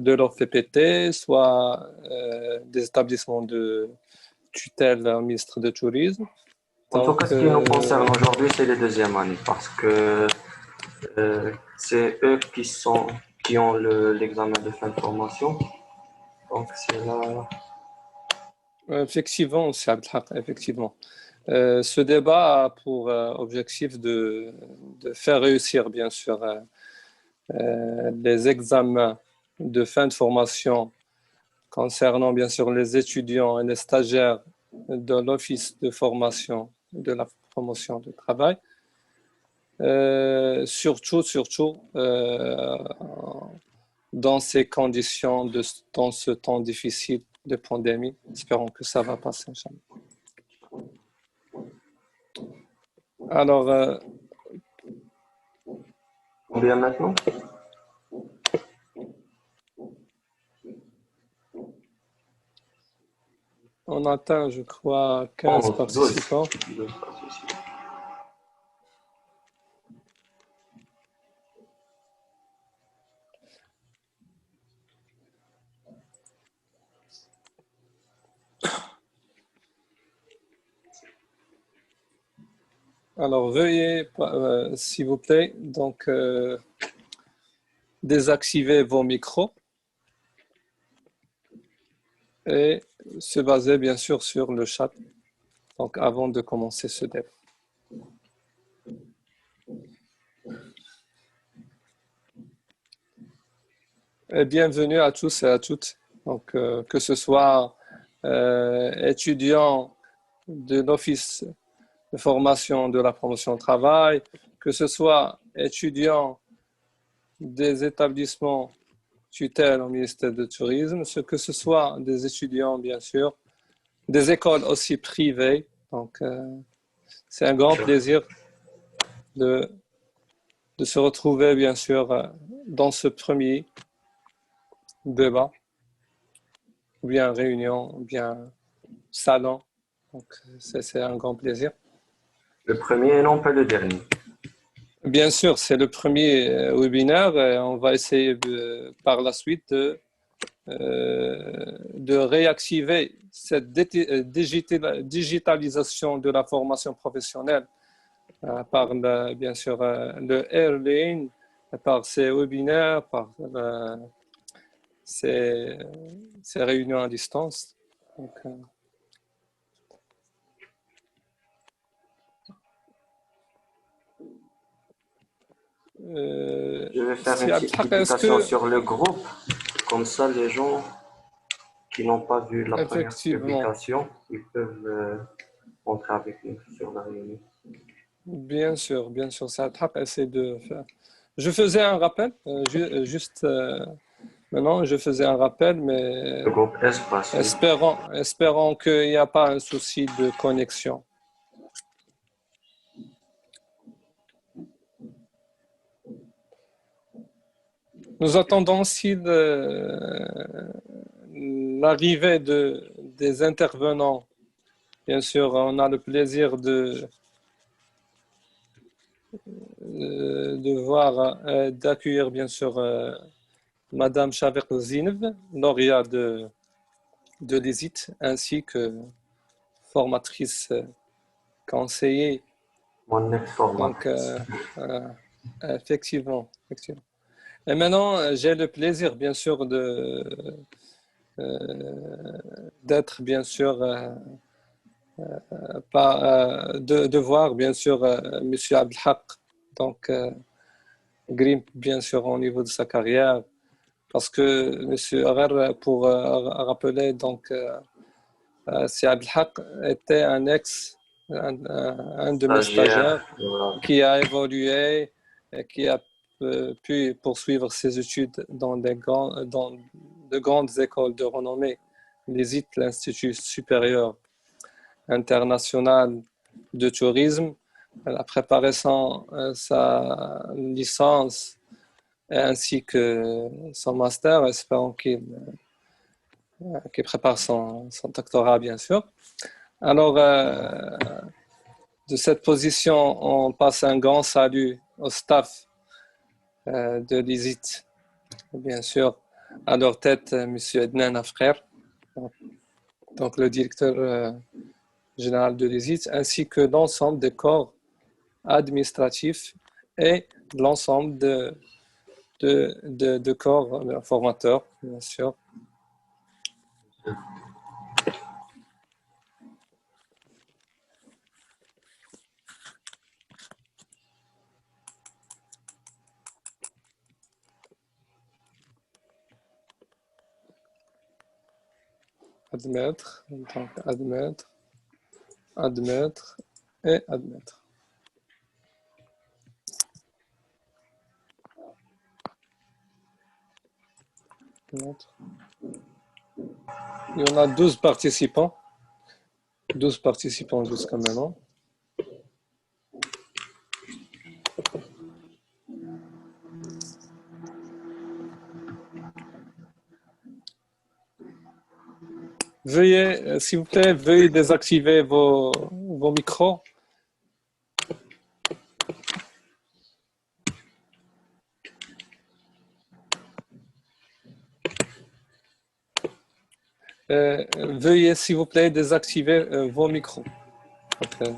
de l'OFPT, soit des établissements de tutelle au ministre du Tourisme. En tout cas, ce qui nous concerne aujourd'hui, c'est les deuxièmes années, parce que c'est eux qui ont l'examen de fin de formation. Donc, c'est là. Effectivement, c'est Abdelhak, effectivement. Ce débat a pour objectif de faire réussir, bien sûr, les examens de fin de formation concernant, bien sûr, les étudiants et les stagiaires de l'Office de formation de la promotion du travail. Surtout dans ces conditions, dans ce temps difficile de pandémie. Espérons que ça va passer. Alors, Combien maintenant? on atteint, je crois, 15 participants. 12 participants. Alors, veuillez, s'il vous plaît, donc, désactiver vos micros et se baser, bien sûr, sur le chat, donc, avant de commencer ce débat. Et bienvenue à tous et à toutes, donc, que ce soit étudiants de l'Office de formation de la promotion au travail, que ce soit étudiants des établissements tutelle au ministère du Tourisme, que ce soit des étudiants, bien sûr, des écoles aussi privées. Donc, c'est un grand plaisir de se retrouver, bien sûr, dans ce premier débat, ou bien réunion, ou bien salon. Donc, c'est un grand plaisir. Le premier et non pas le dernier. Bien sûr, c'est le premier webinaire et on va essayer par la suite de réactiver cette digitalisation de la formation professionnelle par, bien sûr, le e-learning, par ces webinaires, par ces réunions à distance. Donc, je vais faire une petite publication sur le groupe, comme ça les gens qui n'ont pas vu la première publication, ils peuvent entrer avec nous sur la réunion. Bien sûr, ça essaie de faire. Je faisais un rappel, juste maintenant, je faisais un rappel, mais le groupe Espace, espérons qu'il n'y a pas un souci de connexion. Nous attendons aussi l'arrivée des intervenants. Bien sûr, on a le plaisir d'accueillir, bien sûr, Madame Chaver Zineb, lauréate de l'ESIT, ainsi que formatrice conseiller. Mon ex-formatrice. Donc, effectivement. Et maintenant, j'ai le plaisir, bien sûr, d'être, bien sûr, de voir, bien sûr, M. Abdelhak, donc, grimpe, bien sûr, au niveau de sa carrière, parce que M. Arar, pour rappeler, donc, c'est Abdelhak était un de mes stagiaires qui a évolué et qui a pu poursuivre ses études dans de grandes écoles de renommée, l'ISIT, l'Institut supérieur international de tourisme. Elle a préparé sa licence ainsi que son master. Espérons qu'il prépare son doctorat, bien sûr. Alors, de cette position, on passe un grand salut au staff de l'ISIT, bien sûr, à leur tête M. Adnan Afrer, donc le directeur général de l'ISIT, ainsi que l'ensemble des corps administratifs et l'ensemble de corps formateurs, bien sûr. Admettre, donc admettre, admettre et admettre. Il y en a 12 participants. 12 participants jusqu'à maintenant. Veuillez, s'il vous plaît, veuillez désactiver vos micros. Veuillez, s'il vous plaît, désactiver vos micros. Okay.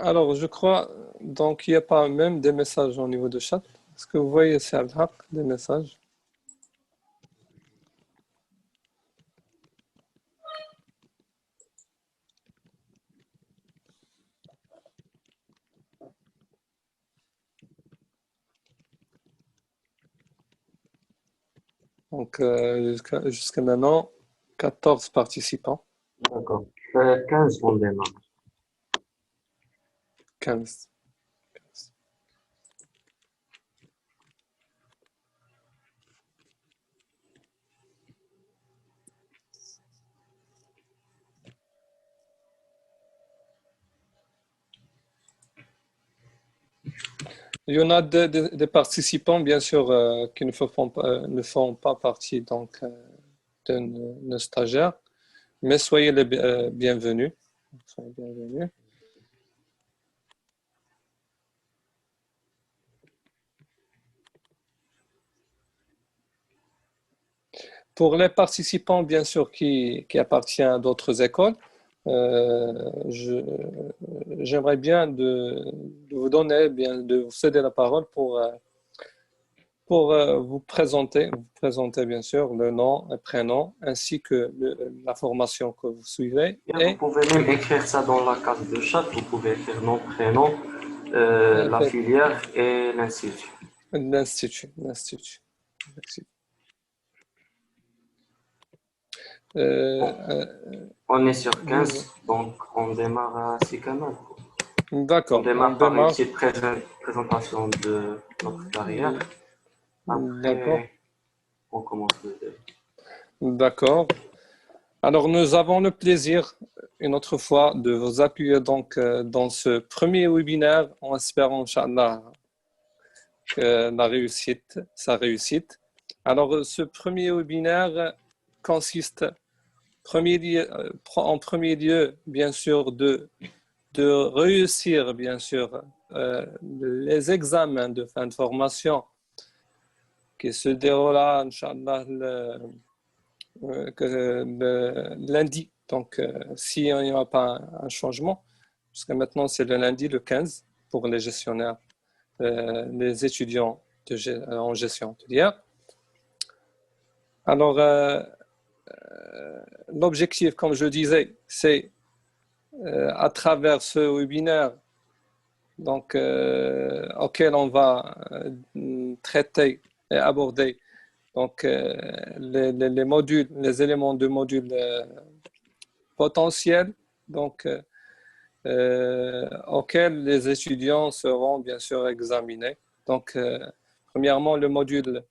Alors, je crois, donc, il n'y a pas même des messages au niveau de chat. Est-ce que vous voyez, c'est des messages? Donc, jusqu'à maintenant, 14 participants. D'accord. 15 on démarre. 15. Il y en a des participants, bien sûr, qui ne font pas partie donc, de nos stagiaires, mais soyez les bienvenus. Soyez bienvenus. Pour les participants, bien sûr, qui appartiennent à d'autres écoles, j'aimerais bien de vous donner, de vous céder la parole pour vous présenter bien sûr le nom et prénom ainsi que la formation que vous suivez. Bien, vous pouvez même écrire ça dans la case de chat. Vous pouvez écrire nom, prénom, la filière et l'institut. L'institut. On est sur 15, donc on démarre à 6 canaux. D'accord. On démarre par une petite présentation de notre carrière. Après, on commence le débat. D'accord. Alors, nous avons le plaisir, une autre fois, de vous appuyer donc dans ce premier webinaire en espérant, Inch'Allah, que sa réussite. Alors, ce premier webinaire consiste, en premier lieu, bien sûr, de réussir, bien sûr, les examens de fin de formation qui se déroulera, Inch'Allah, lundi. Donc, s'il n'y aura pas un changement, jusqu'à maintenant, c'est le lundi, le 15, pour les gestionnaires, les étudiants en gestion hôtelière. Alors, l'objectif, comme je disais, c'est à travers ce webinaire donc, auquel on va traiter et aborder donc, les modules, les éléments de modules potentiels donc, auxquels les étudiants seront bien sûr examinés. Donc, premièrement, le module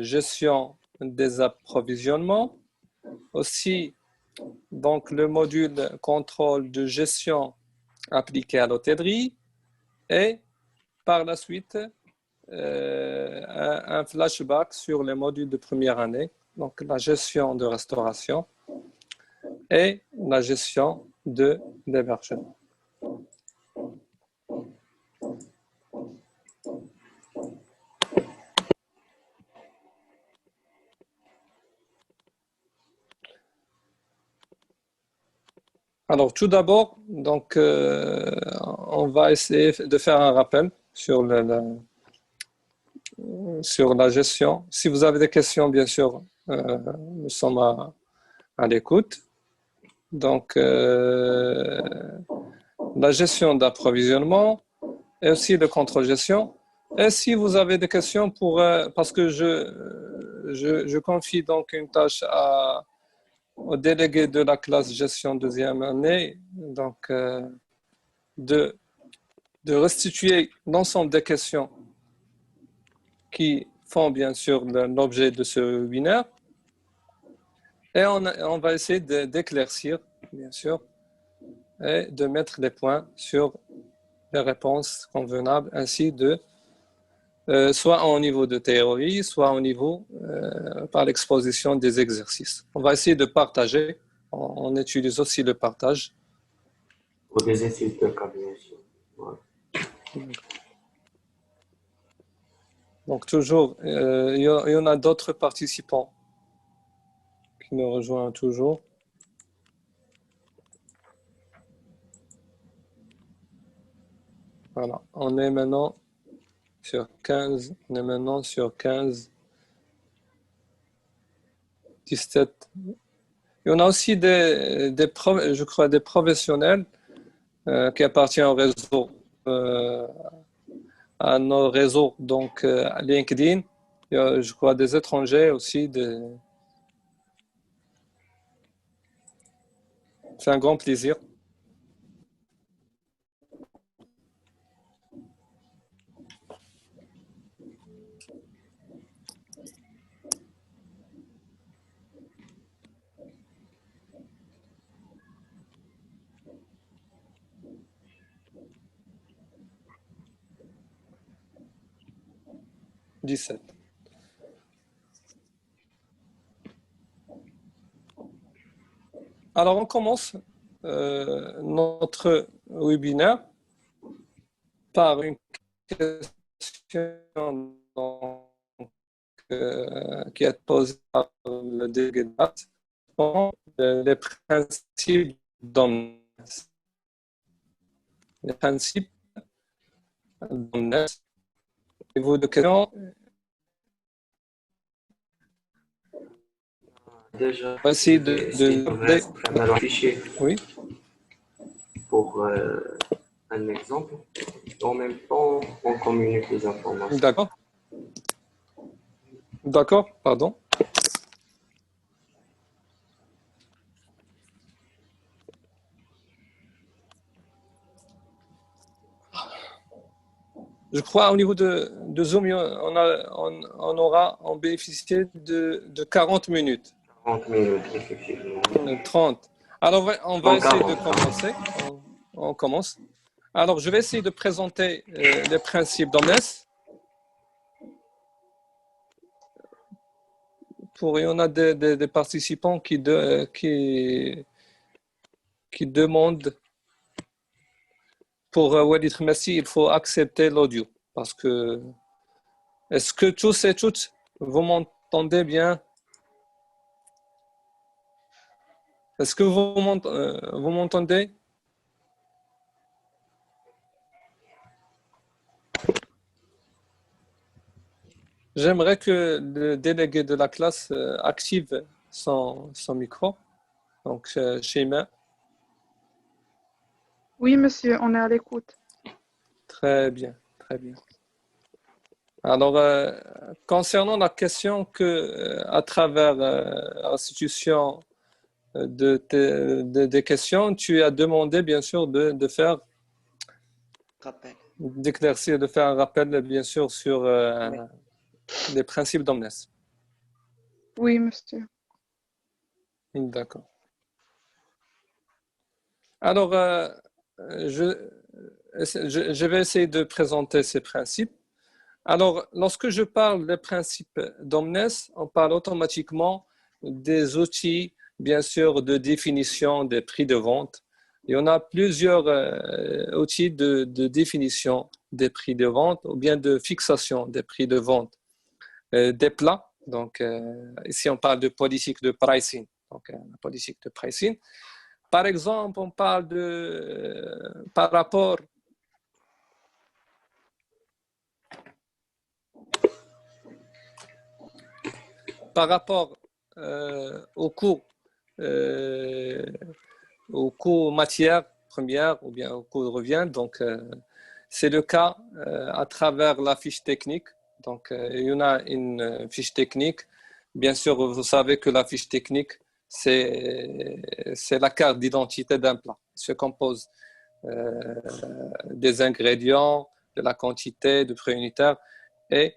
gestion des approvisionnements. Aussi, donc, le module contrôle de gestion appliqué à l'hôtellerie. Et par la suite, un flashback sur les modules de première année, donc la gestion de restauration et la gestion de l'hébergement. Alors, tout d'abord, donc, on va essayer de faire un rappel sur sur la gestion. Si vous avez des questions, bien sûr, nous sommes à l'écoute. Donc, la gestion d'approvisionnement et aussi le contrôle-gestion. Et si vous avez des questions parce que je confie donc une tâche au délégué de la classe gestion deuxième année, donc de restituer l'ensemble des questions qui font bien sûr l'objet de ce webinaire. Et on va essayer d'éclaircir, bien sûr, et de mettre les points sur les réponses convenables, ainsi de soit au niveau de théorie, soit au niveau par l'exposition des exercices. On va essayer de partager. On utilise aussi le partage. Pour des études de cas, bien sûr. Ouais. Donc toujours, il y en a d'autres participants qui nous rejoignent toujours. Voilà, on est maintenant sur 15, on est maintenant sur 15, 17. Il y en a aussi je crois, des professionnels qui appartiennent au réseau, à nos réseaux, donc à LinkedIn. Il y a, je crois, des étrangers aussi. C'est un grand plaisir. Alors, on commence notre webinaire par une question donc, qui est posée par le délégué de maths. Les principes d'omnes. Les principes d'omnes. Et vous de question. Déjà, Essayer un fichier oui. Pour un exemple. En même temps, on communique les informations. D'accord. D'accord, pardon. Je crois au niveau de Zoom, on bénéficiait de 40 minutes. 30 minutes, effectivement. 30. Alors, on va essayer de commencer. On commence. Alors, je vais essayer de présenter les principes d'Omnes. Il y en a des participants qui demandent pour Walid Khmessi, il faut accepter l'audio. Parce que, est-ce que tous et toutes, vous m'entendez bien? Est-ce que vous m'entendez? J'aimerais que le délégué de la classe active son micro. Donc, Sheima. Oui, monsieur, on est à l'écoute. Très bien, très bien. Alors, concernant la question que, à travers la restitution des questions, tu as demandé, bien sûr, de faire d'éclaircir, de faire un rappel, bien sûr, sur les principes d'Omnes. Oui, monsieur. D'accord. Alors, je vais essayer de présenter ces principes. Alors, lorsque je parle des principes d'Omnes, on parle automatiquement des outils, bien sûr, de définition des prix de vente. Il y en a plusieurs outils de définition des prix de vente ou bien de fixation des prix de vente des plats. Donc, ici, on parle de politique de pricing. Donc, la politique de pricing. Par exemple, on parle par rapport au coût matière première ou bien au coût de revient. Donc, c'est le cas à travers la fiche technique. Donc, il y en a une fiche technique. Bien sûr, vous savez que la fiche technique, c'est la carte d'identité d'un plat. Il se compose des ingrédients, de la quantité, du prix unitaire. Et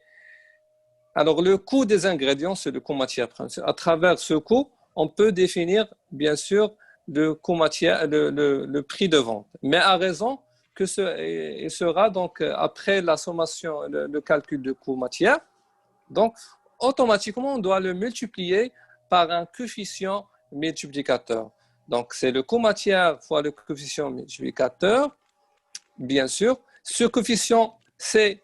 alors, le coût des ingrédients, c'est le coût matière première. À travers ce coût, on peut définir, bien sûr, le coût matière, le prix de vente. Mais à raison que il sera donc après la sommation, le calcul de coût matière. Donc, automatiquement, on doit le multiplier par un coefficient multiplicateur. Donc, c'est le coût matière fois le coefficient multiplicateur, bien sûr. Ce coefficient, c'est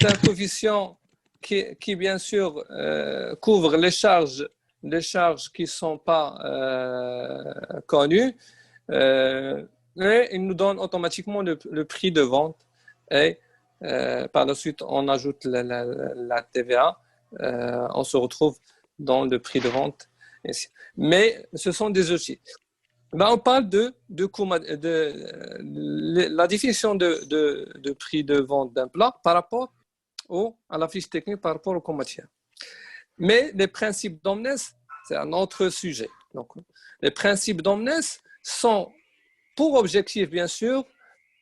un coefficient qui bien sûr, couvre les charges qui ne sont pas connues. Et il nous donne automatiquement le prix de vente. Et par la suite, on ajoute la TVA. On se retrouve dans le prix de vente. Mais ce sont des outils. Ben, on parle de la définition de prix de vente d'un plat par rapport à la fiche technique, par rapport au coût matière. Mais les principes d'Omnes, c'est un autre sujet. Donc, les principes d'Omnes sont pour objectif, bien sûr,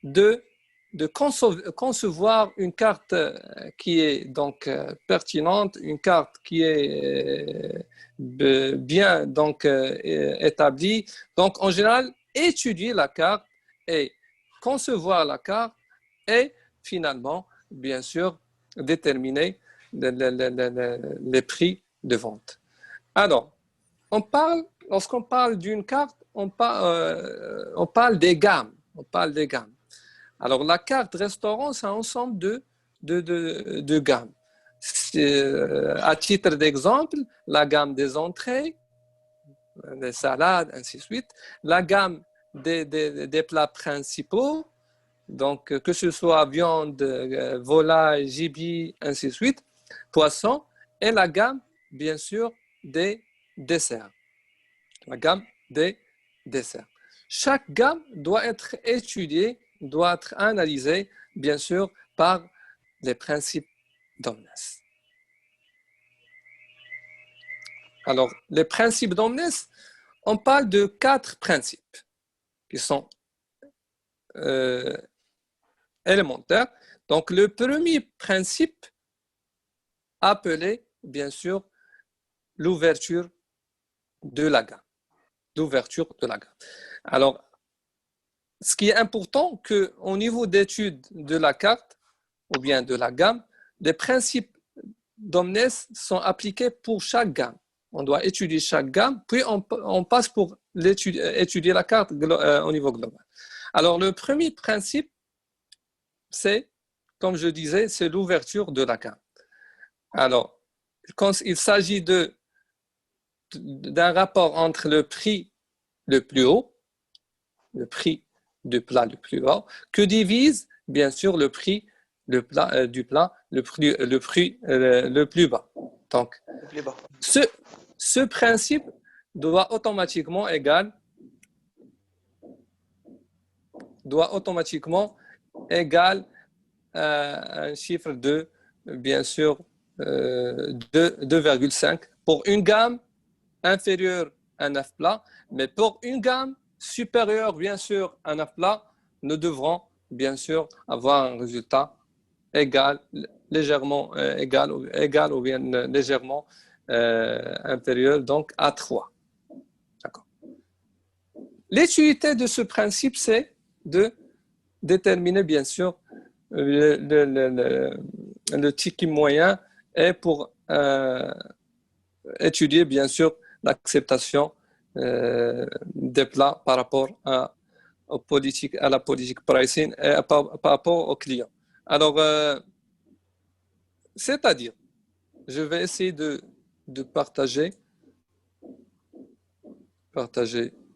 de concevoir une carte qui est donc pertinente, une carte qui est bien donc établie. Donc, en général, étudier la carte et concevoir la carte et finalement, bien sûr, déterminer les prix de vente. Alors, lorsqu'on parle d'une carte, on parle des gammes. On parle des gammes. Alors, la carte restaurant, c'est un ensemble de gammes. À titre d'exemple, la gamme des entrées, des salades, ainsi de suite. La gamme des plats principaux, donc que ce soit viande, volaille, gibier, ainsi de suite, poisson, et la gamme, bien sûr, des desserts. La gamme des desserts. Chaque gamme doit être étudiée, doit être analysée, bien sûr, par les principes d'Omnes. Alors, les principes d'Omnes, on parle de 4 principes qui sont élémentaires. Donc, le premier principe, appelé, bien sûr, l'ouverture de la gamme. L'ouverture de la gamme. Alors, ce qui est important, qu'au niveau d'étude de la carte, ou bien de la gamme, les principes d'Omnes sont appliqués pour chaque gamme. On doit étudier chaque gamme, puis on passe pour étudier la carte au niveau global. Alors, le premier principe, c'est, comme je disais, c'est l'ouverture de la gamme. Alors, quand il s'agit d'un rapport entre le prix le plus haut, le prix du plat le plus haut, que divise, bien sûr, le prix du plat le prix le plus bas. Donc, ce principe doit automatiquement égal un chiffre de, bien sûr, 2,5 pour une gamme inférieure à 9 plats, mais pour une gamme supérieure, bien sûr, à 9 plats, nous devrons, bien sûr, avoir un résultat égal légèrement égal ou bien légèrement inférieur donc à 3. D'accord. L'utilité de ce principe, c'est de déterminer bien sûr le ticket moyen et pour étudier bien sûr l'acceptation des plats par rapport à la politique pricing et par rapport aux clients. Alors, c'est-à-dire, je vais essayer de partager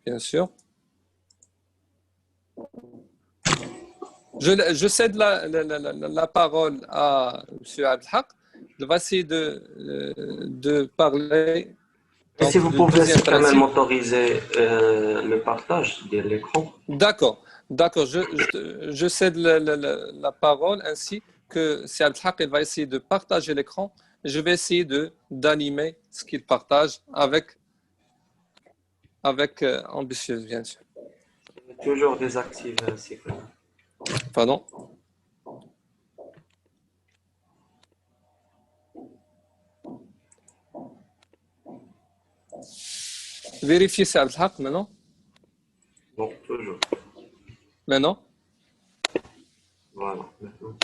bien sûr. Je cède la parole à M. Abdelhak. Il va essayer de parler. Et si vous pouvez quand même m'autoriser le partage de l'écran. D'accord. Je cède la parole ainsi que si Abdelhak il va essayer de partager l'écran. Je vais essayer d'animer ce qu'il partage avec ambitieuse, bien sûr. Toujours désactivé, c'est clair. Pardon? Vérifiez si Abdelhak maintenant. Non, toujours. Maintenant? Voilà. Maintenant.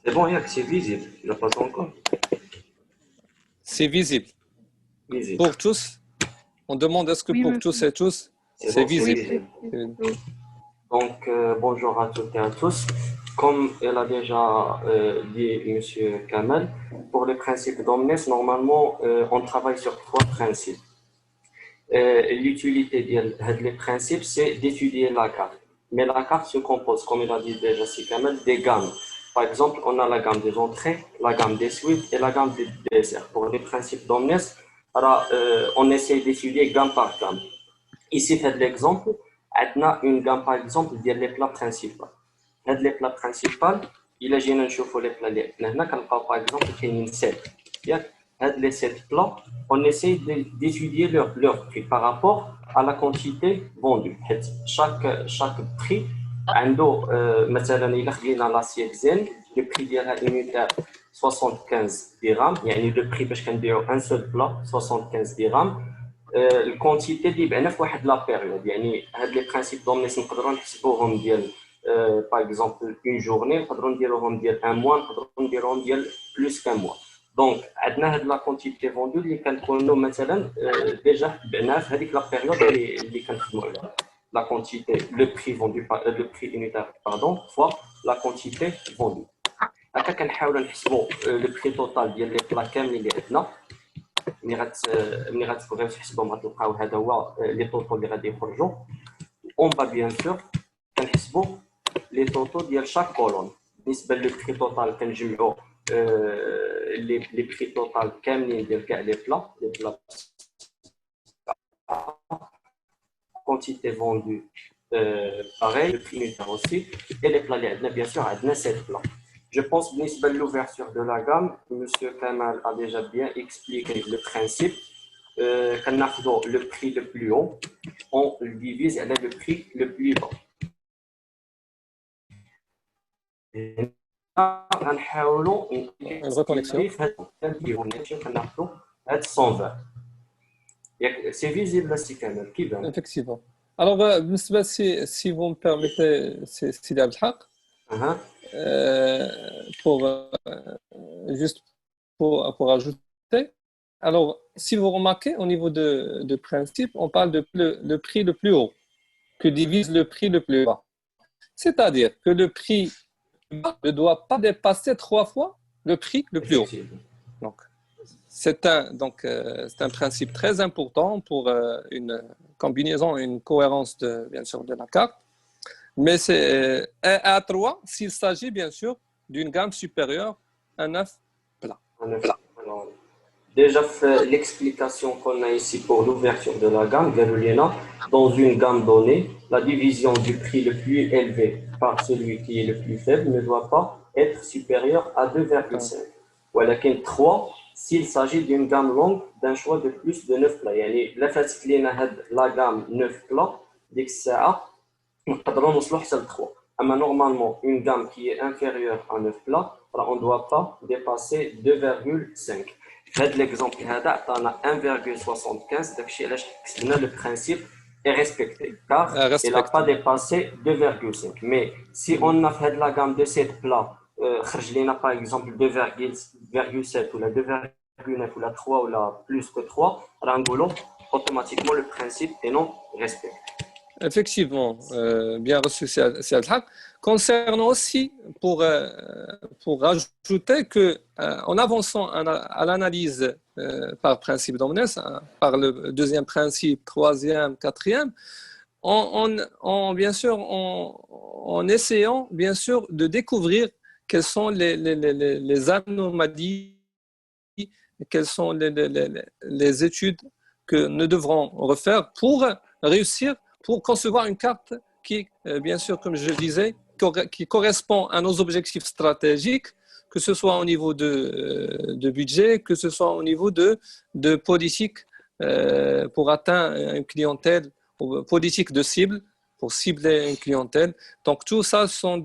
C'est bon, Yak, c'est visible. Je ne l'ai pas encore. C'est visible. Visible. Pour tous? On demande est-ce que Oui, pour monsieur. tous et tous, c'est bon, visible. Oui. Donc, bonjour à toutes et à tous. Comme elle a déjà dit M. Kamel, pour le principe d'omnes, normalement, on travaille sur 3 principes. L'utilité des principes, c'est d'étudier la carte. Mais la carte se compose, comme il a dit déjà M. Kamel, des gammes. Par exemple, on a la gamme des entrées, la gamme des suites et la gamme des desserts. Pour les principes d'omnes, on essaie d'étudier gamme par gamme. Ici, fait l'exemple, on a une gamme par exemple des plats principaux. Les plats principaux, il y a les plats par exemple, il y a 7. Les 7 plats, on essaie d'étudier leur prix par rapport à la quantité vendue. Chaque prix, مثلا إلا خدينا l'assiette زين, le prix ديالها unitaire 75 dirhams, يعني le prix باش كنبيعو un seul plat 75 dirhams. الكونتيتي دي بعنا في واحد لا بيريود, يعني هاد لي برينسيپ دومنيس نقدروا نحسبوهم ديال باغ اكزومبل اون جورني, نقدروا نديروهم ديال ان موا, نقدروا نديروهم ديال بلوس كان موا. دونك عندنا هاد لا كونتيتي فوندو اللي كنكونوا مثلا ديجا بعناها في هذيك لا بيريود اللي كنخدموا عليها. La quantité, le prix vendu, le prix unitaire, pardon, fois la quantité vendue. هكا كنحاولوا نحسبوا le prix total ديال لي بلا كاملين اللي عندنا. ملي غتبغيو تحسبوا غتلقاو هذا هو لي طوطو اللي غادي يخرجوا. اون با بيان سور كنحسبوا لي طوطو ديال شاك كولون. بالنسبه لو بري توتال كنجمعوا لي بري توتال كاملين ديال كاع لي بلا quantité vendue pareil, le prix unitaire aussi, et les plats, bien sûr, à 7 plats. Je pense que l'ouverture de la gamme, M. Kamal a déjà bien expliqué le principe. Quand on a le prix le plus haut, on le divise avec le prix le plus bas. Une reconnexion. C'est visible là, c'est quand même qui va. Effectivement. Alors, si vous me permettez, c'est Abdelhak, juste pour ajouter. Alors, si vous remarquez, au niveau de principe, on parle de le prix le plus haut que divise le prix le plus bas. C'est-à-dire que le prix ne doit pas dépasser 3 fois le prix le plus haut. Donc, c'est un principe très important pour une combinaison, une cohérence bien sûr de la carte. Mais c'est à 3 s'il s'agit bien sûr d'une gamme supérieure à 9 plats. Alors, déjà, l'explication qu'on a ici pour l'ouverture de la gamme, dans une gamme donnée, la division du prix le plus élevé par celui qui est le plus faible ne doit pas être supérieure à 2,5. Voilà, 3, s'il s'agit d'une gamme longue d'un choix de plus de 9 plats. يعني لا فاتت لينا هاد لا gamme 9 plats ديك الساعة نقدروا نوصلوا حتى ل 3. أما normalement une gamme qui est inférieure à 9 plats, on ne doit pas dépasser 2,5. في هذا l'exemple هذا عطانا 1,75 داكشي علاش كتبنا le principe est respecté car il n'a pas dépassé 2,5. Mais si on a fait de la gamme de 7 plats, خرج لينا par exemple 2,7 ou la 2,9 ou la 3 ou la plus que 3, راه نقولوا automatiquement le principe est non respecté. Effectivement, bien reçu, c'est Al-Haq. Concernant aussi, pour rajouter que en avançant à l'analyse par principe d'Omnes, par le deuxième principe, troisième, quatrième, bien sûr, en essayant bien sûr de découvrir quelles sont les anomalies, quelles sont les études que nous devrons refaire pour réussir, pour concevoir une carte qui, bien sûr, comme je disais, qui correspond à nos objectifs stratégiques, que ce soit au niveau de budget, que ce soit au niveau de politique pour atteindre une clientèle, politique de cible, pour cibler une clientèle. Donc, tout ça sont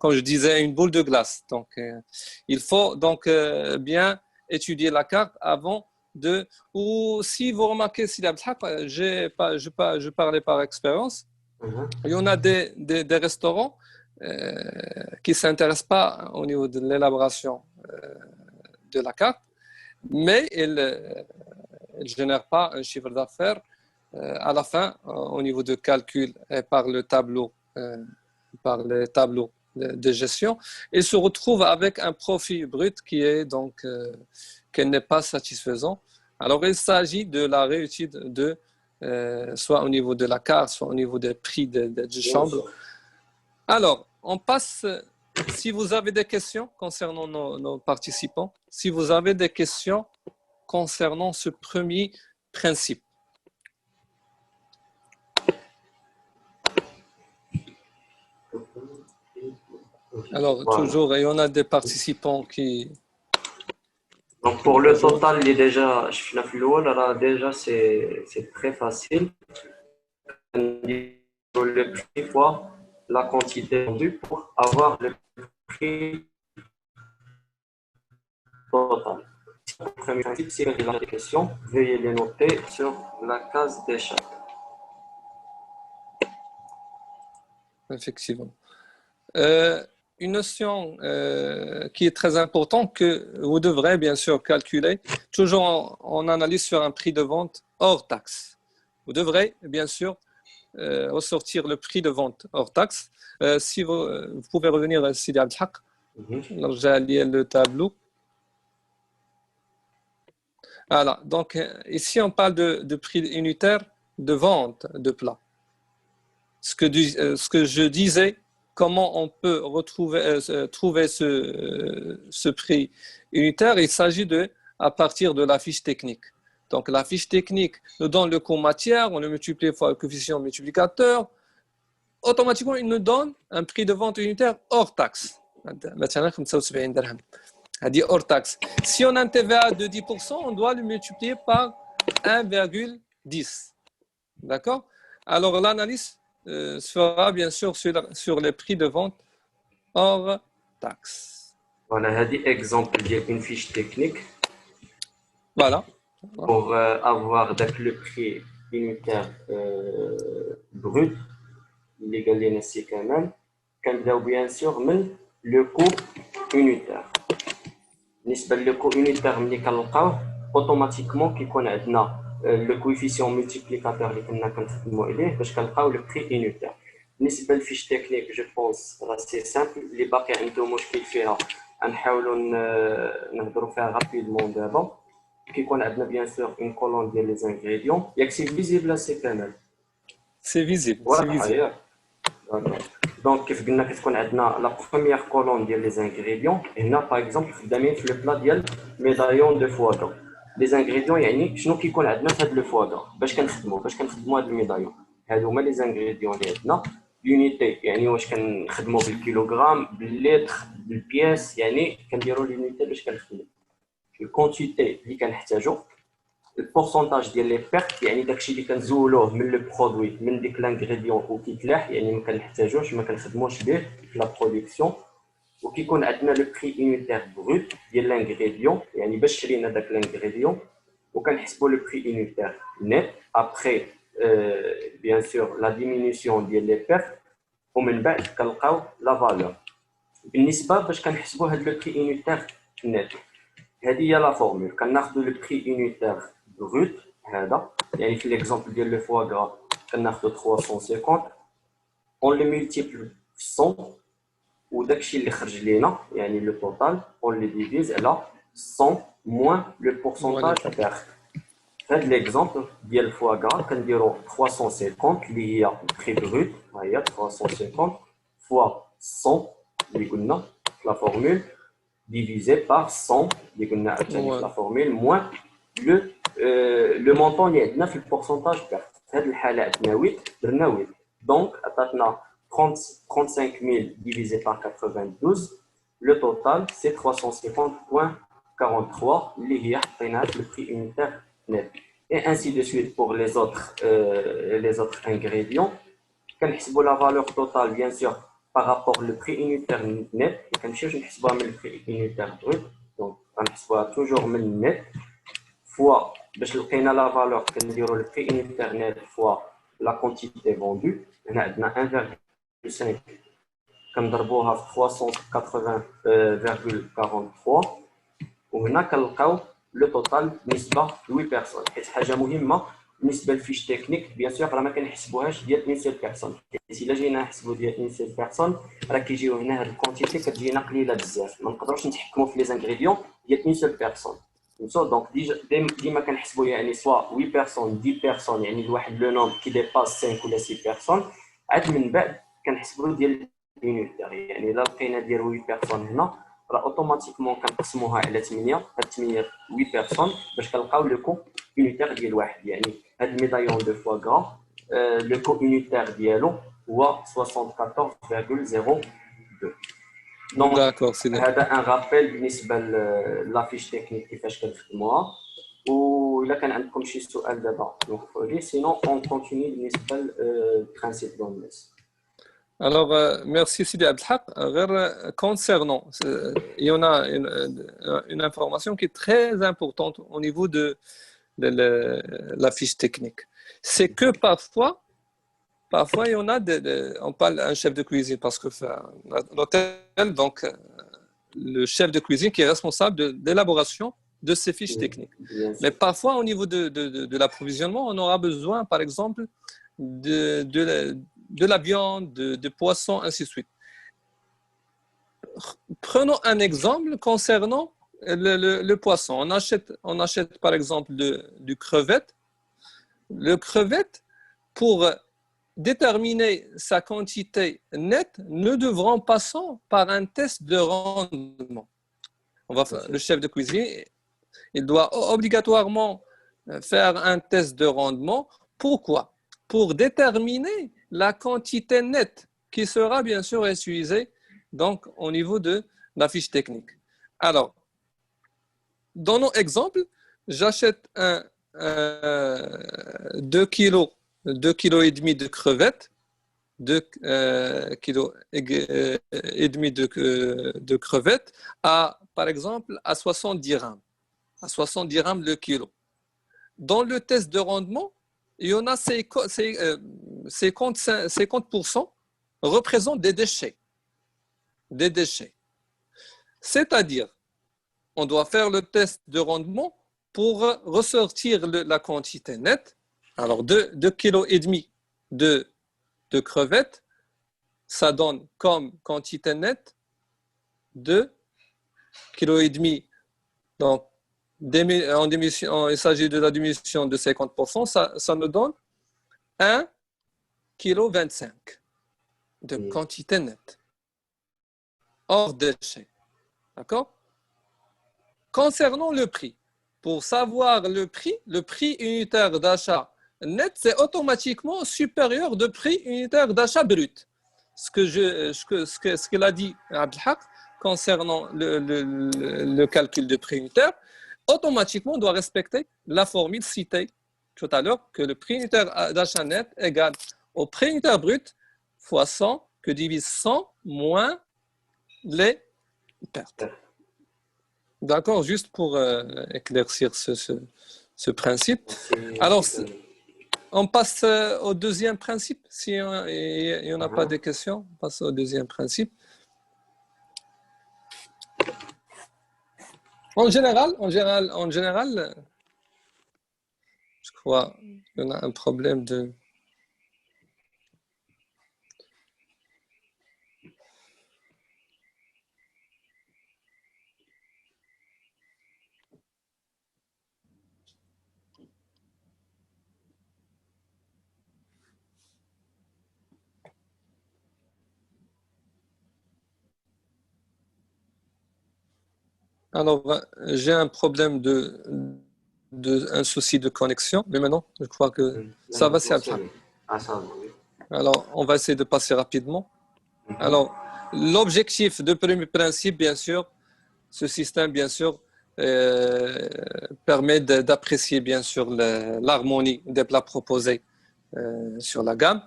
comme je disais, une boule de glace. Donc, il faut donc bien étudier la carte avant ou si vous remarquez, je parlais par expérience, il y en a des restaurants qui ne s'intéressent pas au niveau de l'élaboration de la carte, mais ils ne génèrent pas un chiffre d'affaires à la fin au niveau de calcul et par les tableaux de gestion, et se retrouvent avec un profit brut qui est donc qui n'est pas satisfaisant. Alors il s'agit de la réussite soit au niveau de la carte, soit au niveau des prix des chambres. Alors on passe. Si vous avez des questions concernant nos participants, si vous avez des questions concernant ce premier principe. Alors, voilà. Toujours, il y en a des participants qui... Donc, pour le total, il est déjà, déjà c'est très facile. Le prix fois la quantité vendue pour avoir le prix total. Le premier principe, si vous avez des questions, veuillez les noter sur la case des chats. Effectivement. Une notion qui est très importante que vous devrez bien sûr calculer, toujours en analyse sur un prix de vente hors taxe. Vous devrez bien sûr ressortir le prix de vente hors taxe. Si vous pouvez revenir à Sidi Abdelhak, j'ai allié le tableau. Voilà, donc ici on parle de prix unitaire de vente de plats. Ce que je disais, comment on peut trouver ce prix unitaire, il s'agit à partir de la fiche technique. Donc la fiche technique nous donne le coût matière, on le multiplie par le coefficient multiplicateur, automatiquement il nous donne un prix de vente unitaire hors taxe. Hors taxe. Si on a un TVA de 10%, on doit le multiplier par 1,10. D'accord? Alors l'analyse se fera bien sûr sur les prix de vente hors taxe. Voilà, un exemple d'une fiche technique. Voilà. Pour avoir le prix unitaire brut, légal ici quand même, bien sûr, le coût unitaire. Le coût unitaire, automatiquement, qui connaît le coefficient multiplicateur le prix unitaire. بالنسبه للفيش تكنيك جو بونس راه سي سامبل اللي باقي عنده مشكل فيها نحاولوا نهضروا فيها غابيدمون دابا كيكون عندنا بيان سور اون كولون ديال لي زانغريديون ياك سي فيزيبل سي كامل سي فيزيبل دونك كيف قلنا كتكون عندنا لا بروميير كولون ديال لي زانغريديون هنا باغ اكزومبل خدامين في لو بلا ديال ميدايون دو فواغا لي زانغريديون يعني شنو كيكون عندنا في هذا لو فواغا باش كنخدموا هذا الميدايون هادو هما لي زانغريديون اللي عندنا يونيتي يعني واش كنخدموا بالكيلوغرام باللتر بالبياس يعني كنديروا لونيتي باش كنخدموا الكونتيتي اللي كنحتاجو البورسونتاج ديال لي بيرت يعني داكشي اللي كنزولوه من لو برودوي من ديك لانغريديون وكيتلاح يعني ما كنحتاجوش ما كنخدموش به في لا برودكسيون وكيكون عندنا لو بري يونيتير بروت ديال لانغريديون يعني باش شرينا داك لانغريديون وكنحسبوا لو بري يونيتير نيت ابري بيان سور لا ديمينيسيون ديال لي بيرت ومن بعد كنلقاو لا فالور بالنسبه باش كنحسبوا هاد لو بري يونيتير نيت هذه هي لا فورمول كناخذوا لو بري يونيتير بروت هذا يعني في ليكزامبل ديال لو فوا غرا كناخذوا 350 اون لو مولتيبل في 100 وداكشي اللي خرج لينا يعني لو توتال اون لي ديفيز على 100 موان لو بورسونتاج بيرت في هذا ليكزامبل ديال الفوا غرا كنديروا 350 اللي هي بري بروت ها هي 350 فوا 100 اللي قلنا في لا فورمول divisé par 100 اللي قلنا عاوتاني في لا فورمول موان لو مونطون اللي عندنا في البورسونتاج بيرت في هذه الحاله عندنا 8 درنا 8 دونك عطاتنا 35000 divisé par 92 le total c'est 350.43 اللي هي حطيناها في البري يونيتير نت et ainsi de suite pour les autres ingrédients كنحسبوا la valeur totale bien sûr par rapport au prix unitaire net كنمشيوش نحسبوها من البري يونيتير brut donc كنحسبوها toujours من النت fois باش لقينا la valeur كنديروا le prix unitaire net fois la quantité vendue هنا عندنا 1,5 كنضربوها في 380,43 وهنا كنلقاو لو توتال بالنسبه ل 8 بيرسون حيت حاجه مهمه بالنسبه للفيش تكنيك بيان سور راه ما كنحسبوهاش ديال اون سيل بيرسون حيت الا جينا نحسبوا ديال اون سيل بيرسون راه كيجيو هنا هاد الكونتيتي كتجينا قليله بزاف ما نقدروش نتحكموا في لي زانغريديون ديال اون سيل بيرسون دونك ديما كنحسبوا يعني سوا 8 بيرسون 10 بيرسون يعني الواحد لو نومبر كي ديباس 5 ولا 6 بيرسون عاد من بعد كنحسبوا ديال يونيتير يعني الا لقينا ديال 8 بيرسون هنا راه اوتوماتيكمون كنقسموها على 8 هاد 8 8 بيرسون باش كنلقاو لو كو يونيتير ديال واحد يعني هاد الميدايون دو فوا غرا لو كو يونيتير ديالو هو 74,02 دونك هذا ان رابيل بالنسبه لافيش تكنيك كيفاش كنخدموها وإلا كان عندكم شي سؤال دابا نوقفوا عليه سينو اون كونتيني بالنسبه للبرانسيب دونليس. Alors, merci Sidi Abdelhak. Concernant, il y en a une information qui est très importante au niveau de la fiche technique. C'est que parfois il y en a, on parle d'un chef de cuisine parce que l'hôtel, donc le chef de cuisine qui est responsable de l'élaboration de ces fiches techniques. Mais parfois au niveau de l'approvisionnement, on aura besoin, par exemple, de la viande, de poissons, ainsi de suite. Prenons un exemple concernant le poisson. On achète par exemple du crevette. Le crevette, pour déterminer sa quantité nette, nous devrons passer par un test de rendement. Le chef de cuisine, il doit obligatoirement faire un test de rendement. Pourquoi? Pour déterminer la quantité nette qui sera bien sûr utilisée donc, au niveau de la fiche technique. Alors, dans nos exemples, j'achète 2 kg et demi de crevettes, 2 kg et demi de crevettes par exemple, à 70 dirhams. À 70 dirhams le kilo. Dans le test de rendement, il y en a 50% représentent des déchets. Des déchets. C'est-à-dire, on doit faire le test de rendement pour ressortir la quantité nette. Alors, 2,5 kg de crevettes, ça donne comme quantité nette 2,5 kg. Donc, il s'agit de la diminution de 50%, ça nous donne 1,25 kg de quantité nette, hors déchets. D'accord? Concernant le prix, pour savoir le prix unitaire d'achat net, c'est automatiquement supérieur de prix unitaire d'achat brut. Ce qu'il a dit Abdelhak concernant le calcul de prix unitaire, automatiquement, on doit respecter la formule citée tout à l'heure, que le prix unitaire d'achat net égale au prix unitaire brut fois 100, que divise 100 moins les pertes. D'accord, juste pour éclaircir ce principe. Alors, on passe au deuxième principe. Si il n'y en a pas de questions, on passe au deuxième principe. En général, je crois qu'il y en a un problème de... Alors, j'ai un problème un souci de connexion, mais maintenant, je crois que ça va s'attraper. Alors, on va essayer de passer rapidement. Alors, l'objectif de premier principe, bien sûr, ce système, bien sûr, permet d'apprécier, bien sûr, l'harmonie des plats proposés sur la gamme,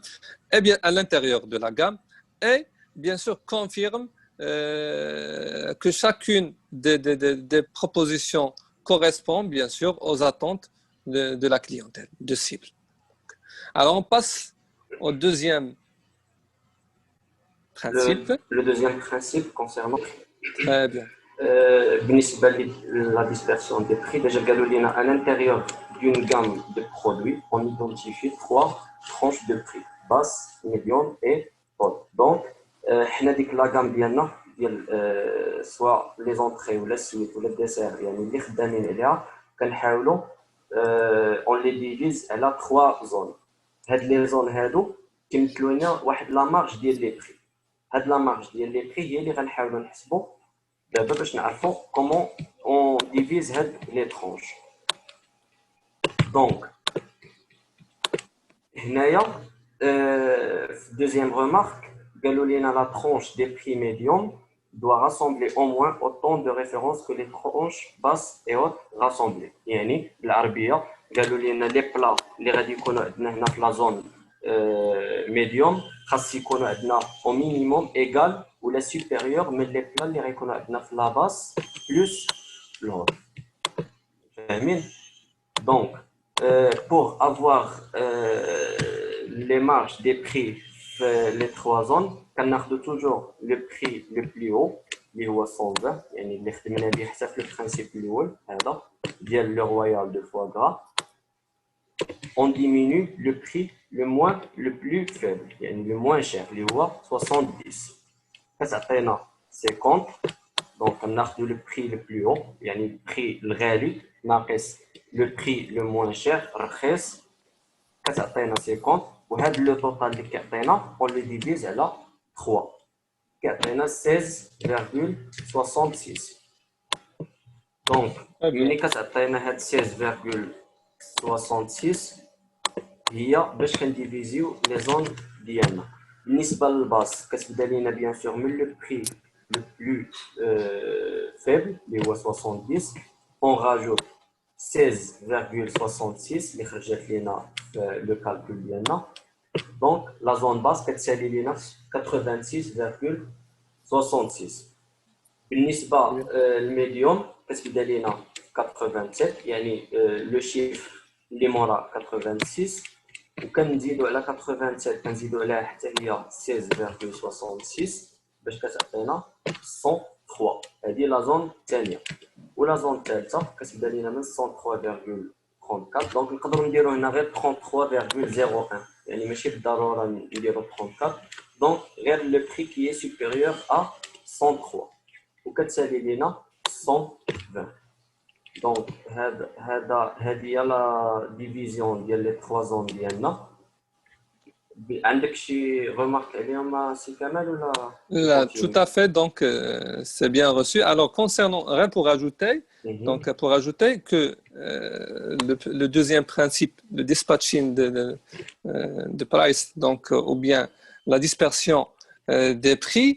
et bien à l'intérieur de la gamme, et bien sûr confirme que chacune des propositions correspond bien sûr aux attentes de la clientèle, de cible. Alors on passe au deuxième principe. Le deuxième principe concernant Très bien. La dispersion des prix, déjà à l'intérieur d'une gamme de produits, on identifie 3 tranches de prix, basse, médium et haute. Donc, la gamme soit les entrées ou la suite ou le dessert, on les divise à 3 zones. Les zones كيمثلوا لنا واحد لا مارج ديال لي بري. هاد لا مارج ديال لي بري هي اللي غنحاولوا نحسبوا دابا باش نعرفوا كومون اون ديفيز هاد لي ترونش. دونك هنايا في دوزيام ريمارك قالوا لنا لا ترونش دي بري ميديوم doit rassembler au moins autant de références que les tranches basses et hautes rassemblées. يعني بالعربيه قالوا لنا لي بلا اللي غادي يكونوا عندنا هنا في لا زون ميديوم خاص يكونوا عندنا au minimum égal ولا supérieur من لي بلا اللي غيكونوا عندنا في لا باس بلس الهوت. فاهمين؟ Donc pour avoir les marges des prix les 3 zones كناخذوا toujours le prix le plus haut اللي هو 120 يعني اللي خدمنا به حتى في البرانسيپ الاول هذا ديال لو رويال دو فوا غرا. On diminue le prix le plus faible يعني le moins cher اللي هو 70 كتعطينا 50. donc كناخذوا le prix le plus haut يعني البري الغالي ناقص le prix le moins cher رخيص كتعطينا 50. وهذا لو توتال اللي كيعطينا on le divise على 3 كيعطينا 16.66. donc ملي كتعطينا هاد 16.66 هي باش كنديفيزيو لي زون ديالنا. بالنسبه للباص كتبدا لينا بيان سور من لو بري لو بلو فيبل اللي هو 70 on rajoute 16.66 اللي خرجت لينا في لو كالكول ديالنا. دونك لا زون باس كتسالي لينا 86.66. بالنسبه للميديوم كتبدا لينا 87 يعني لو شيفر اللي مورا 86 وكنزيدوا على 87 كنزيدوا عليها حتى هي 16.66 باش كتعطينا 103. هذه لا زون الثانيه. ولا زون الثالثه كتبدا لينا من 103.34. دونك نقدروا نديروا هنا غير 33.01 يعني ماشي بالضروره نديروا 34. دونك غير لو بري كي سوبيريور ا 103 وكتسالي لينا 120. دونك هذه هي لا ديفيزيون ديال لي 3 زون ديالنا. عندك شي remarque عليهم سي كمال ولا؟ Là, tout à fait, donc c'est bien reçu. Alors concernant, rien pour ajouter, donc pour ajouter que le deuxième principe, le dispatching de price, donc ou bien la dispersion des prix,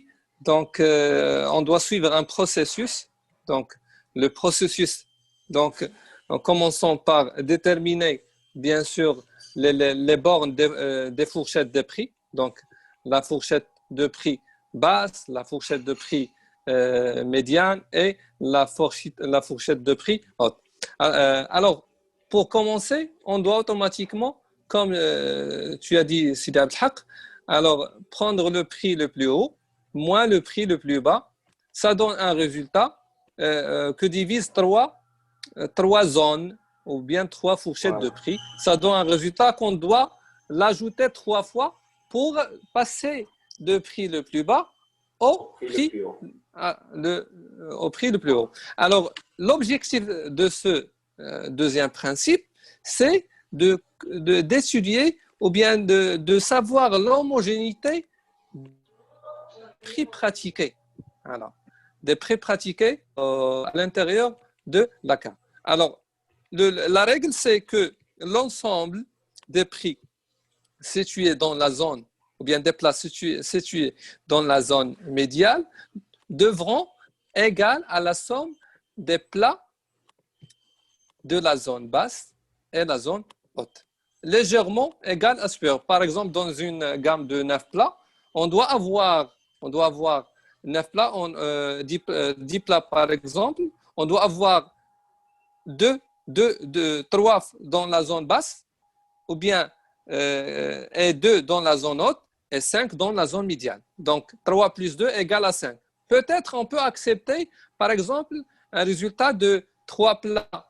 donc on doit suivre un processus. Donc le processus Donc, en commençant par déterminer, bien sûr, les bornes des fourchettes de prix. Donc, la fourchette de prix basse, la fourchette de prix médiane et la fourchette de prix haute. Alors, pour commencer, on doit automatiquement, comme tu as dit, Sidi Abdelhak, alors prendre le prix le plus haut moins le prix le plus bas. Ça donne un résultat que divise trois zones ou bien trois fourchettes de prix. Ça donne un résultat qu'on doit l'ajouter 3 fois pour passer du prix le plus bas au prix le plus haut. Alors, l'objectif de ce deuxième principe, c'est d'étudier ou bien de savoir l'homogénéité des prix pratiqués. Alors, des prix pratiqués à l'intérieur de la carte. Alors, la règle, c'est que l'ensemble des prix situés dans la zone, ou bien des plats situés dans la zone médiane, devront égales à la somme des plats de la zone basse et la zone haute. Légèrement égales à supérieur. Par exemple, dans une gamme de 9 plats, on doit avoir 9 plats, 10 plats par exemple, on doit avoir 3 dans la zone basse, ou bien et 2 dans la zone haute, et 5 dans la zone médiane. Donc, 3 plus 2 égale à 5. Peut-être on peut accepter, par exemple, un résultat de 3 plats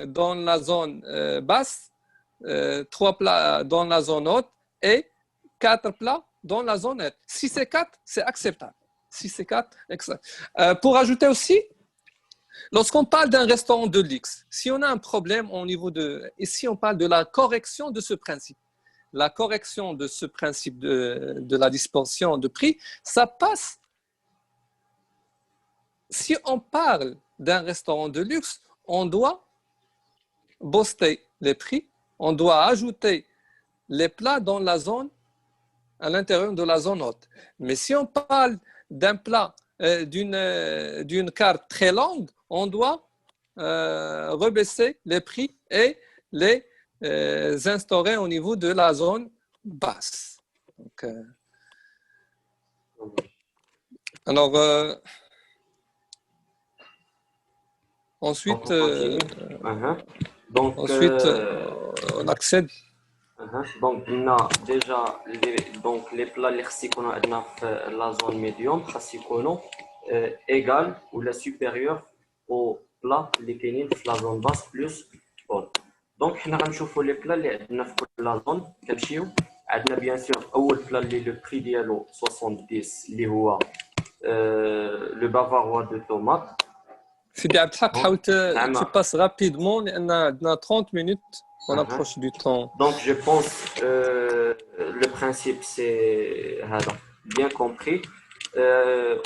dans la zone basse, 3 plats dans la zone haute et 4 plats dans la zone haute. Si c'est 4, c'est acceptable. Si c'est 4, pour ajouter aussi, lorsqu'on parle d'un restaurant de luxe, si on a un problème au niveau et si on parle de la correction de ce principe, la correction de ce principe de la dispersion de prix, ça passe. Si on parle d'un restaurant de luxe, on doit booster les prix, on doit ajouter les plats dans la zone, à l'intérieur de la zone haute. Mais si on parle d'un plat, d'une carte très longue, on doit rebaisser les prix et les instaurer au niveau de la zone basse. Donc, alors, ensuite, Donc, on accède. Donc, on a déjà les plats qu'on a dans la zone médium, égale ou la supérieure aux plats qui sont dans la zone basse plus haute. Donc, on va voir les plats qui sont dans la zone. On a bien sûr le prix de 70, le bavarois de tomate. Sidi Abdelhak, tu passes rapidement, on a 30 minutes, on approche du temps. Donc, je pense le principe, c'est bien compris.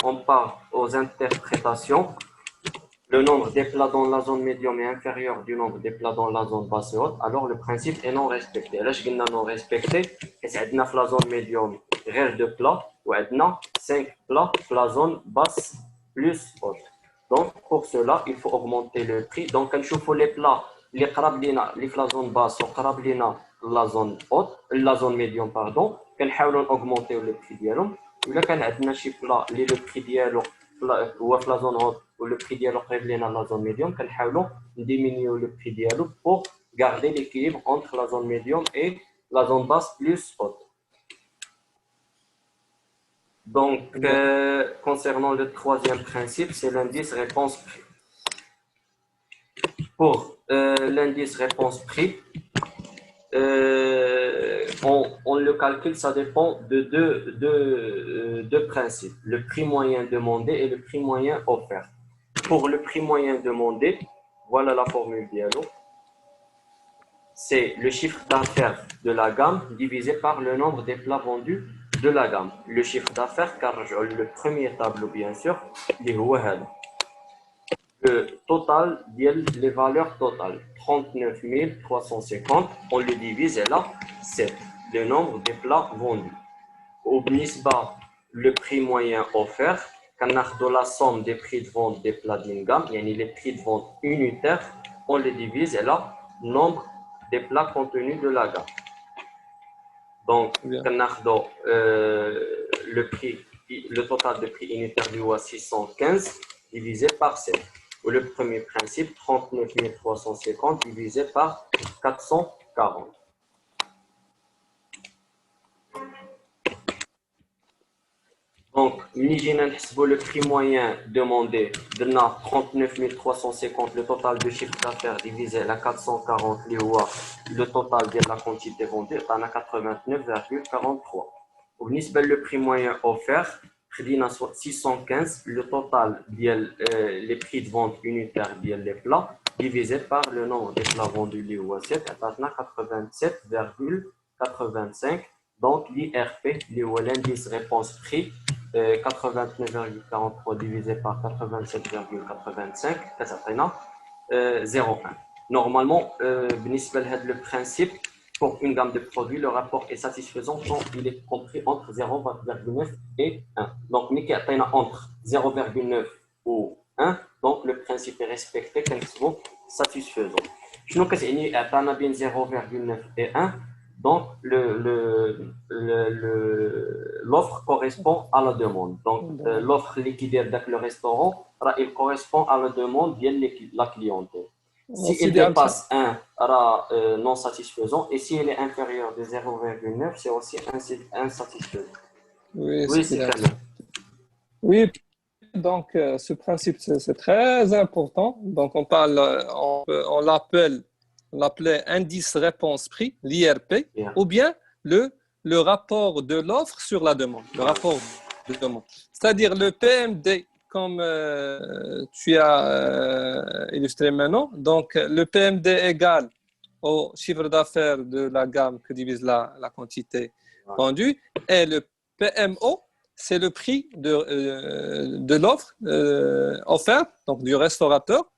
On part aux interprétations. Le nombre des plats dans la zone médium est inférieur du nombre des plats dans la zone basse et haute. Alors, le principe est non respecté. Là, je dis non respecté. Et c'est dans la zone médium, reste de plats. Ou 5 plats dans la zone basse plus haute. Donc, pour cela, il faut augmenter le prix. Donc, quand je vois les plats, les la zone basse ou la zone haute, la zone médium, pardon, on va augmenter le prix d'eux. Ou là, quand on a des plats, le prix d'eux, ou la zone haute, ou le prix d'eux, la zone médium, on va diminuer le prix d'eux pour garder l'équilibre entre la zone médium et la zone basse plus haute. Donc, concernant le troisième principe, c'est l'indice réponse-prix. Pour l'indice réponse-prix, on le calcule, ça dépend de deux principes, le prix moyen demandé et le prix moyen offert. Pour le prix moyen demandé, voilà la formule Diallo. C'est le chiffre d'affaires de la gamme divisé par le nombre des plats vendus de la gamme. Le chiffre d'affaires, car le premier tableau, bien sûr, le total, les valeurs totales, 39 350, on le divise et là, c'est le nombre des plats vendus. Au nisba, le prix moyen offert, quand on a la somme des prix de vente des plats d'une gamme, il y a les prix de vente unitaires on les divise et là, nombre des plats contenus de la gamme. Donc, Bien. le total de prix unitaire du OA 615 divisé par 7. Ou le premier principe, 39 350 divisé par 440. Donc, le prix moyen demandé de 39 350, le total de chiffre d'affaires divisé la 440 le total de la quantité vendue, on a 89,43. Le prix moyen offert, 615, le total les prix de vente unitaire les plats, divisé par le nombre de plats vendus les 7, on a 87,85. Donc, l'IRP, l'indice réponse prix, 89,43 divisé par 87,85, ça fait 0,1. Normalement, le principe, pour une gamme de produits, le rapport est satisfaisant quand il est compris entre 0,9 et 1. Donc, entre 0,9 ou 1, donc le principe est respecté quand c'est satisfaisant. Je ne sais pas si bien 0,9 et 1. Donc, l'offre correspond à la demande. Donc, l'offre liquidaire avec le restaurant, il correspond à la demande de la clientèle. Si il dépasse 1, non satisfaisant. Et si elle est inférieure de 0,9, c'est aussi insatisfaisant. Oui, c'est clair. Oui, donc ce principe, c'est très important. Donc, on l'appelait indice réponse-prix, l'IRP, Yeah. ou bien le rapport de l'offre sur la demande, le rapport de demande. C'est-à-dire le PMD, comme tu as illustré maintenant. Donc, le PMD égale au chiffre d'affaires de la gamme que divise la quantité vendue, et le PMO, c'est le prix de l'offre offerte, donc du restaurateur,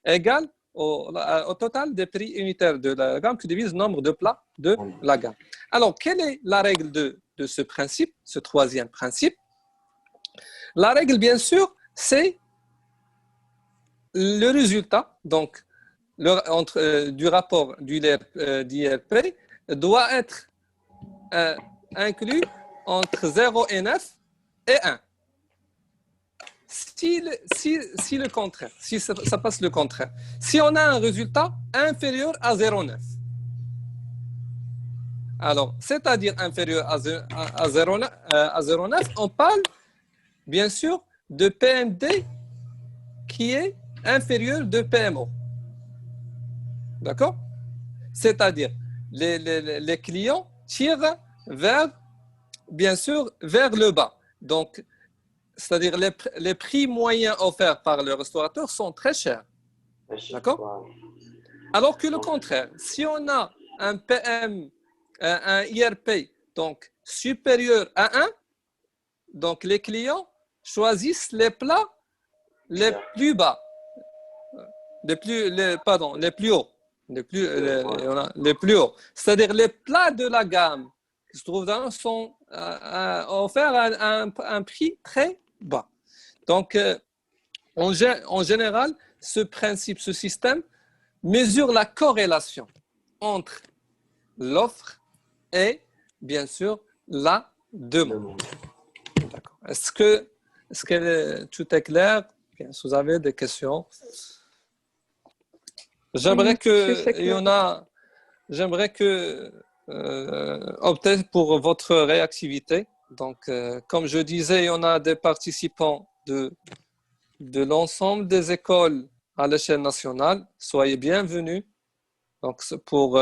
égal au total des prix unitaires de la gamme qui divise le nombre de plats de la gamme. Alors, quelle est la règle de ce principe, ce troisième principe? La règle, bien sûr, c'est le résultat, donc du rapport d'IRP doit être inclus entre 0 et 9 et 1. Si le contraire, si ça passe le contraire, si on a un résultat inférieur à 0,9, alors, c'est-à-dire inférieur à 0,9, on parle bien sûr de PMD qui est inférieur de PMO. D'accord? C'est-à-dire, les clients tirent bien sûr, vers le bas. Donc, c'est-à-dire les prix moyens offerts par le restaurateur sont très chers. D'accord? Alors que le contraire, si on a un IRP donc supérieur à 1, donc les clients choisissent les plats les plus bas, les plus hauts. Les plus hauts. C'est-à-dire les plats de la gamme qui se trouvent dans sont offerts à un prix très bas. Donc, en général, ce principe, ce système mesure la corrélation entre l'offre et, bien sûr, la demande. D'accord. Est-ce que tout est clair? Bien, si vous avez des questions. J'aimerais que opter pour votre réactivité. Donc, comme je disais, il y en a des participants de l'ensemble des écoles à l'échelle nationale. Soyez bienvenus donc, pour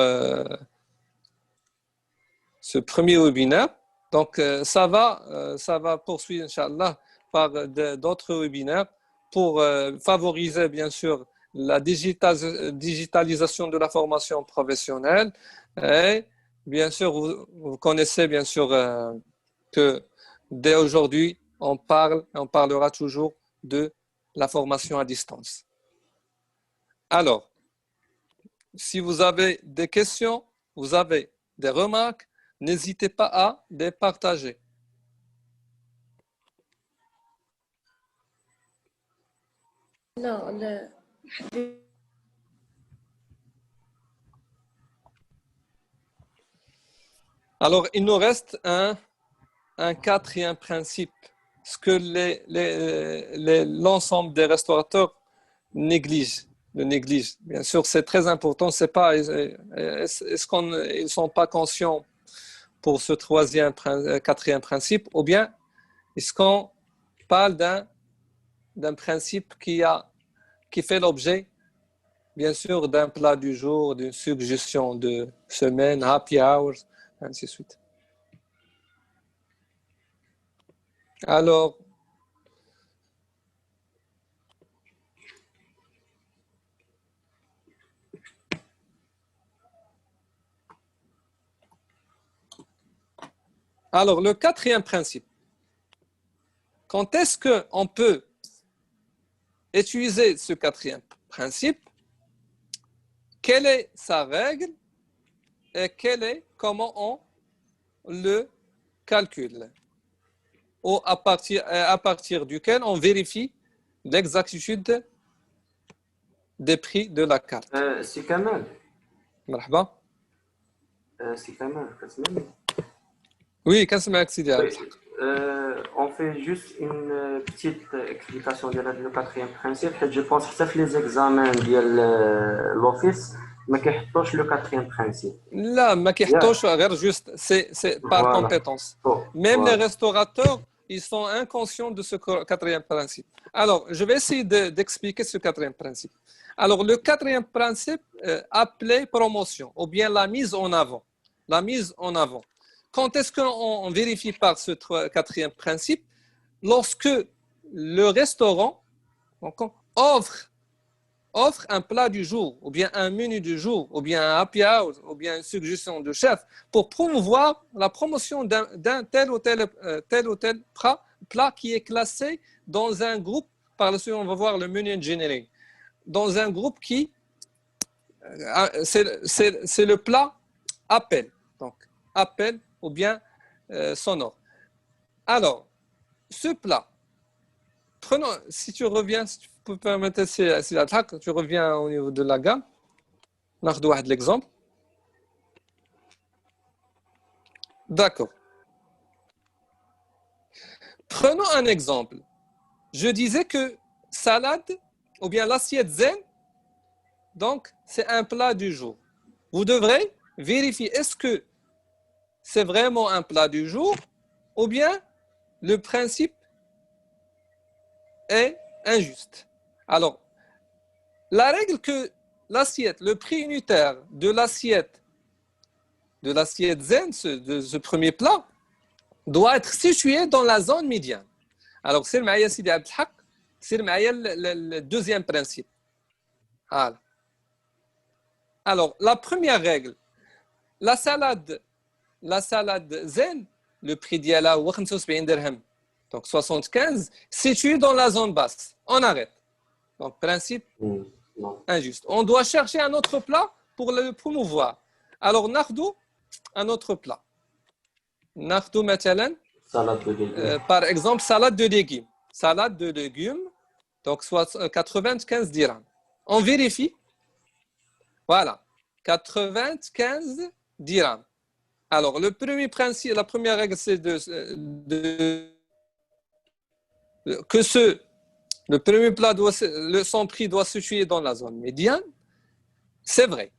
ce premier webinaire. Donc, ça va poursuivre, Inch'Allah, par d'autres webinaires pour favoriser, bien sûr, la digitalisation de la formation professionnelle. Et bien sûr, vous connaissez bien sûr que dès aujourd'hui, on parlera toujours de la formation à distance. Alors, si vous avez des questions, vous avez des remarques, n'hésitez pas à les partager. Non, Alors, il nous reste un quatrième principe, ce que l'ensemble des restaurateurs le négligent. Bien sûr, c'est très important. C'est pas, est-ce qu'ils ne sont pas conscients pour ce quatrième principe, ou bien est-ce qu'on parle d'un principe qui fait l'objet, bien sûr, d'un plat du jour, d'une suggestion de semaine, happy hours, ainsi de suite. Alors, le quatrième principe, quand est-ce qu'on peut utiliser ce quatrième principe? Quelle est sa règle et comment on le calcule? Ou à partir duquel on vérifie l'exactitude des prix de la carte. C'est Kamal. مرحبا. C'est Kamal. كتسمعني؟ Oui, كنسمعك سيدي عبد Oui. الحق. On fait juste une petite explication de le quatrième principe. Je pense que les examens de l'office ما كيحطوش le quatrième principe. لا ما كيحطوش غير juste c'est par Voilà. compétence. Même les restaurateurs, ils sont inconscients de ce quatrième principe. Alors, je vais essayer d'expliquer ce quatrième principe. Alors, le quatrième principe appelé promotion, ou bien la mise en avant. La mise en avant. Quand est-ce qu'on vérifie par ce quatrième principe? Lorsque le restaurant offre un plat du jour, ou bien un menu du jour, ou bien un happy hour, ou bien une suggestion de chef, pour promouvoir la promotion d'un tel ou tel plat qui est classé dans un groupe. Par la suite, on va voir le menu engineering. Dans un groupe qui, c'est le plat appel. Donc, appel ou bien sonore. Alors, ce plat, prenons, si tu reviens, si tu peux permettre, tu reviens au niveau de la gamme. ناخذ واحد l'exemple. D'accord. Prenons un exemple. Je disais que salade ou bien l'assiette zen, donc c'est un plat du jour. Vous devrez vérifier est-ce que c'est vraiment un plat du jour ou bien le principe est injuste. Alors, la règle que l'assiette, le prix unitaire de l'assiette zen, de ce premier plat, doit être situé dans la zone médiane. Alors, c'est le deuxième principe. Voilà. Alors, la première règle, la salade zen, le prix d'Yala, 75 dirhams, donc 75, situé dans la zone basse. On arrête. Donc, principe injuste. On doit chercher un autre plat pour le promouvoir. Alors, ناخذ un autre plat. ناخذ مثلا Salade de légumes. par exemple, salade de légumes. Salade de légumes, donc soit 95 dirhams. On vérifie. Voilà, 95 dirhams. Alors, le premier principe, la première règle, c'est que le premier plat, son prix doit se situer dans la zone médiane. C'est vrai.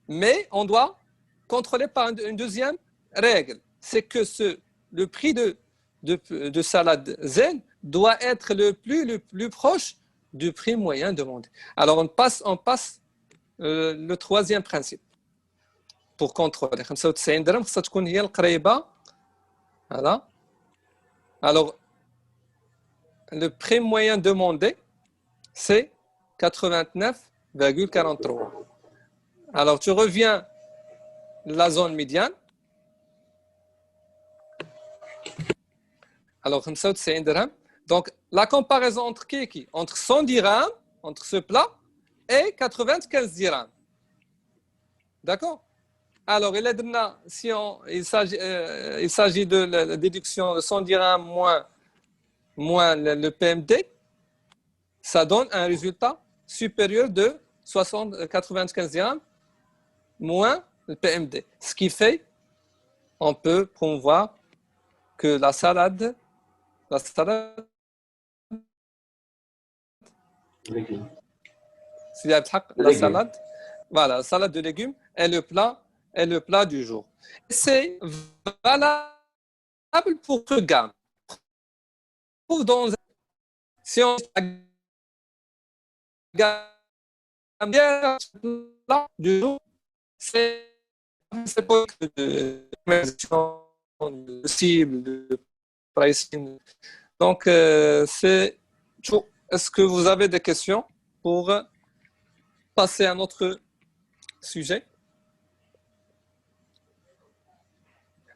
Mais on doit contrôler par une deuxième règle. C'est que le prix de salade zen doit être le plus proche du prix moyen demandé. Alors, on passe le troisième principe pour contrôler. 95 درهم خصها تكون هي القريبة. Voilà. Alors, le prix moyen demandé, c'est 89,43. Alors, tu reviens la zone médiane. Alors, 95 dirhams. Donc, la comparaison entre qui? Entre 100 dirhams, entre ce plat, et 95 dirhams. D'accord? Alors, il s'agit de la déduction de 100 dirhams moins le PMD, ça donne un résultat supérieur de 95 dirhams moins le PMD. Ce qui fait, on peut promouvoir que la salade, Légumes. la Légumes. salade, voilà, salade de légumes est le plat du jour. C'est valable pour toute gamme. Si on gamme plat du jour, c'est pas que de cible, de pricing. Donc, c'est tout. Est-ce que vous avez des questions pour passer à un autre sujet?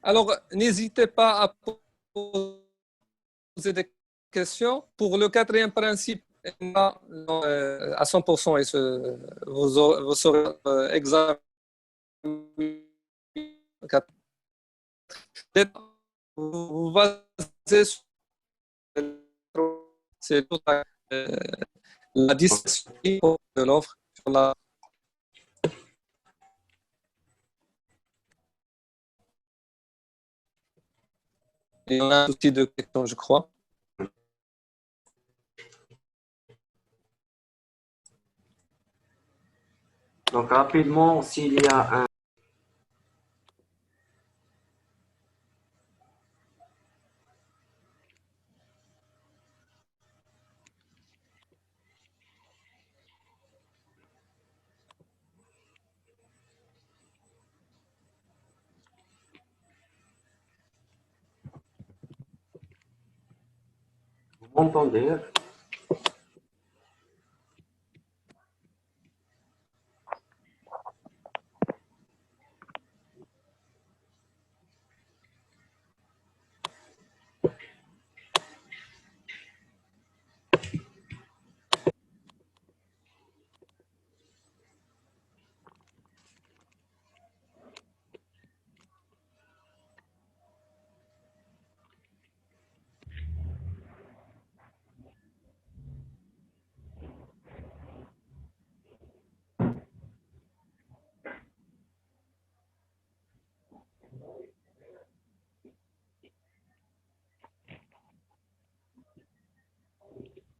Alors, n'hésitez pas à poser des questions. Pour le quatrième principe, à 100%, vous saurez exactement. Vous basez sur c'est la discussion de l'offre sur la. Il y en a un outil de questions, je crois. Donc, rapidement, s'il y a un vous m'entendez?